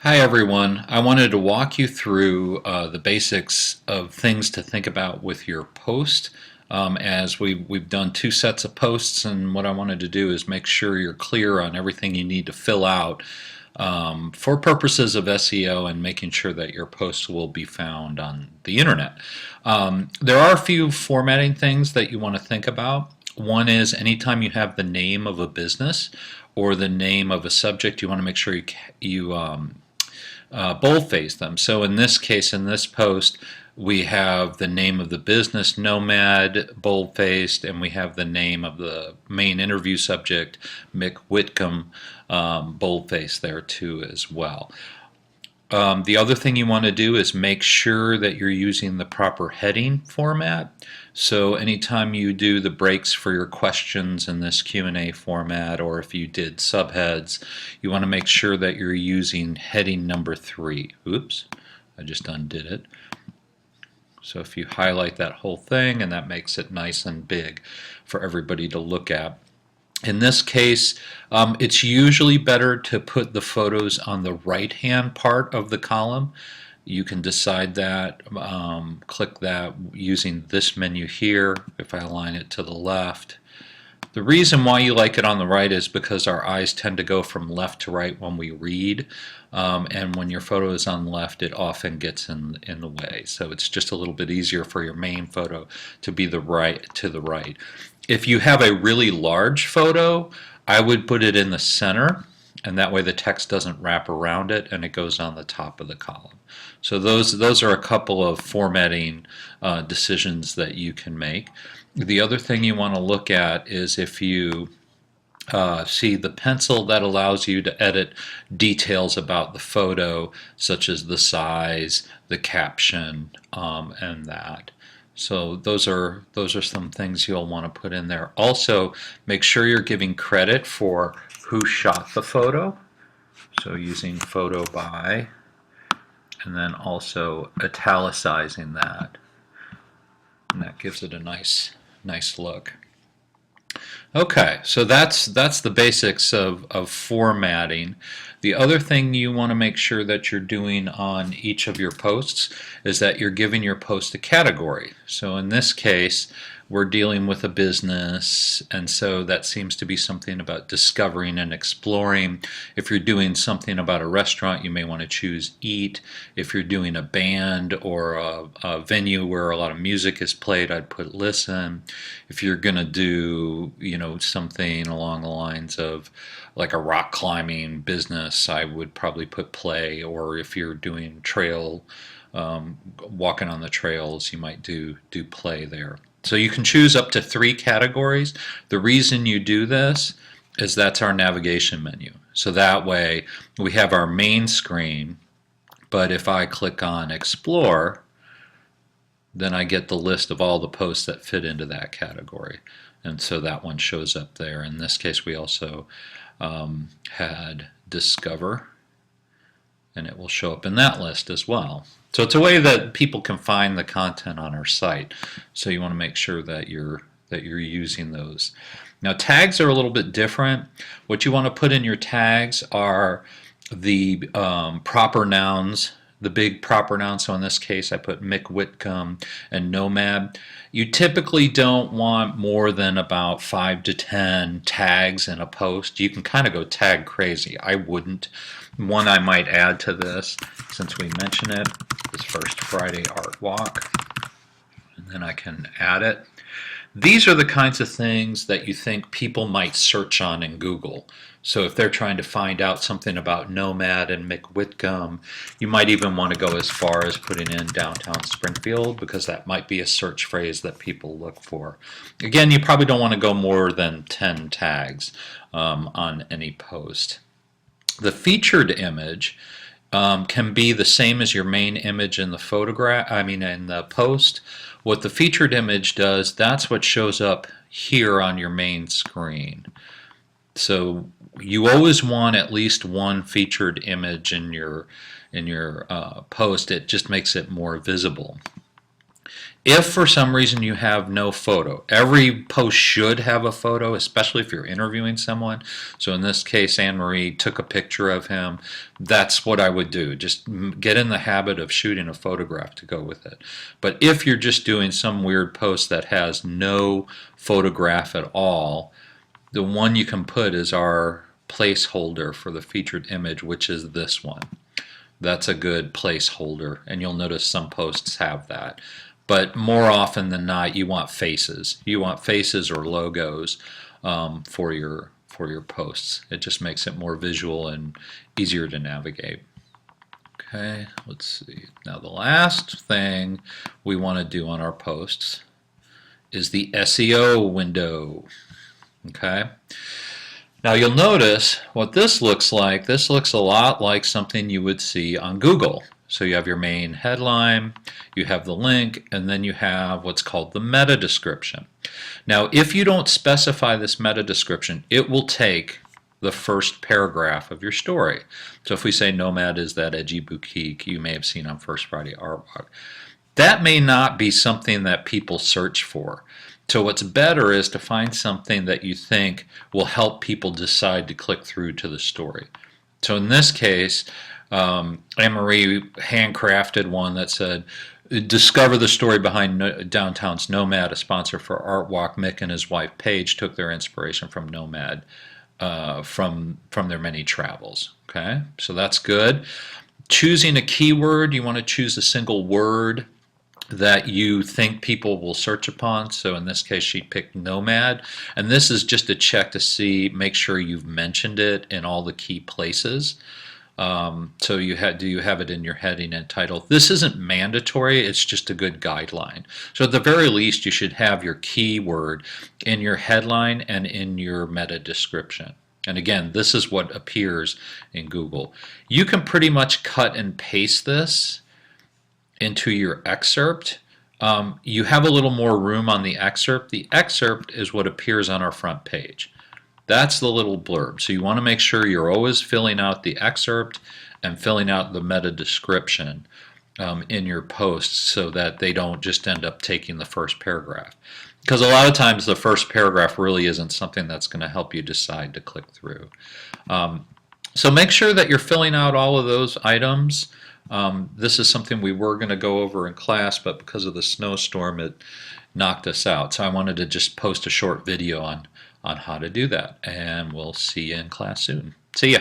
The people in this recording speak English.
Hi everyone. I wanted to walk you through the basics of things to think about with your post. As we've done two sets of posts, and what I wanted to do is make sure you're clear on everything you need to fill out for purposes of SEO and making sure that your posts will be found on the internet. There are a few formatting things that you want to think about. One is anytime you have the name of a business or the name of a subject, you want to make sure you boldface them. So in this case, in this post, we have the name of the business, Nomad, boldfaced, and we have the name of the main interview subject, Mick Whitcomb, boldfaced there too as well. The other thing you want to do is make sure that you're using the proper heading format. So anytime you do the breaks for your questions in this Q&A format, or if you did subheads, you want to make sure that you're using heading number 3. Oops, I just undid it. So if you highlight that whole thing, and that makes it nice and big for everybody to look at. In this case, it's usually better to put the photos on the right-hand part of the column. You can decide that, click that using this menu here, if I align it to the left. The reason why you like it on the right is because our eyes tend to go from left to right when we read, and when your photo is on the left, it often gets in the way. So it's just a little bit easier for your main photo to be to the right. If you have a really large photo, I would put it in the center, and that way the text doesn't wrap around it and it goes on the top of the column. So those are a couple of formatting decisions that you can make. The other thing you want to look at is if you see the pencil, that allows you to edit details about the photo, such as the size, the caption, and that. So those are some things you'll want to put in there. Also, make sure you're giving credit for who shot the photo. So using photo by, and then also italicizing that, and that gives it a nice look. Okay, so that's the basics of formatting. The other thing you want to make sure that you're doing on each of your posts is that you're giving your post a category. So in this case, we're dealing with a business, and so that seems to be something about discovering and exploring. If you're doing something about a restaurant, you may want to choose eat. If you're doing a band or a venue where a lot of music is played, I'd put listen. If you're going to do, something along the lines of like a rock climbing business, I would probably put play. Or if you're doing trail, walking on the trails, you might do play there. So you can choose up to 3 categories. The reason you do this is that's our navigation menu. So that way we have our main screen, but if I click on Explore, then I get the list of all the posts that fit into that category. And so that one shows up there. In this case, we also had Discover, and it will show up in that list as well. So it's a way that people can find the content on our site. So you want to make sure that you're using those. Now tags are a little bit different. What you want to put in your tags are the proper nouns, the big proper nouns. So in this case I put Mick Whitcomb and Nomad. You typically don't want more than about 5 to 10 tags in a post. You can kind of go tag crazy. I wouldn't. One I might add to this, since we mention it, is First Friday Art Walk, and then I can add it. These are the kinds of things that you think people might search on in Google. So if they're trying to find out something about Nomad and Mick Whitcomb, you might even want to go as far as putting in downtown Springfield, because that might be a search phrase that people look for. Again, you probably don't want to go more than 10 tags on any post. The featured image can be the same as your main image in the in the post. What the featured image does, that's what shows up here on your main screen. So you always want at least one featured image in your post. It just makes it more visible. If for some reason you have no photo, every post should have a photo, especially if you're interviewing someone. So in this case, Anne Marie took a picture of him. That's what I would do. Just get in the habit of shooting a photograph to go with it. But if you're just doing some weird post that has no photograph at all, the one you can put is our placeholder for the featured image, which is this one. That's a good placeholder, and you'll notice some posts have that. But more often than not, you want faces. You want faces or logos for your posts. It just makes it more visual and easier to navigate. Okay, let's see. Now the last thing we want to do on our posts is the SEO window. Okay. Now you'll notice what this looks like. This looks a lot like something you would see on Google. So you have your main headline, you have the link, and then you have what's called the meta description. Now if you don't specify this meta description, it will take the first paragraph of your story. So if we say Nomad is that edgy boutique you may have seen on First Friday Art Walk, that may not be something that people search for. So what's better is to find something that you think will help people decide to click through to the story. So in this case, Anne-Marie handcrafted one that said, discover the story behind Downtown's Nomad, a sponsor for Art Walk. Mick and his wife Paige took their inspiration from Nomad from their many travels. Okay, so that's good. Choosing a keyword, you want to choose a single word that you think people will search upon. So in this case she picked Nomad, and this is just a check to see, make sure you've mentioned it in all the key places. So do you have it in your heading and title? This isn't mandatory, it's just a good guideline. So at the very least you should have your keyword in your headline and in your meta description. And again, this is what appears in Google. You can pretty much cut and paste this into your excerpt. You have a little more room on the excerpt. The excerpt is what appears on our front page. That's the little blurb. So you want to make sure you're always filling out the excerpt and filling out the meta description in your posts so that they don't just end up taking the first paragraph. Because a lot of times the first paragraph really isn't something that's going to help you decide to click through. So make sure that you're filling out all of those items. This is something we were going to go over in class, but because of the snowstorm it knocked us out. So I wanted to just post a short video on how to do that, and we'll see you in class soon. See ya.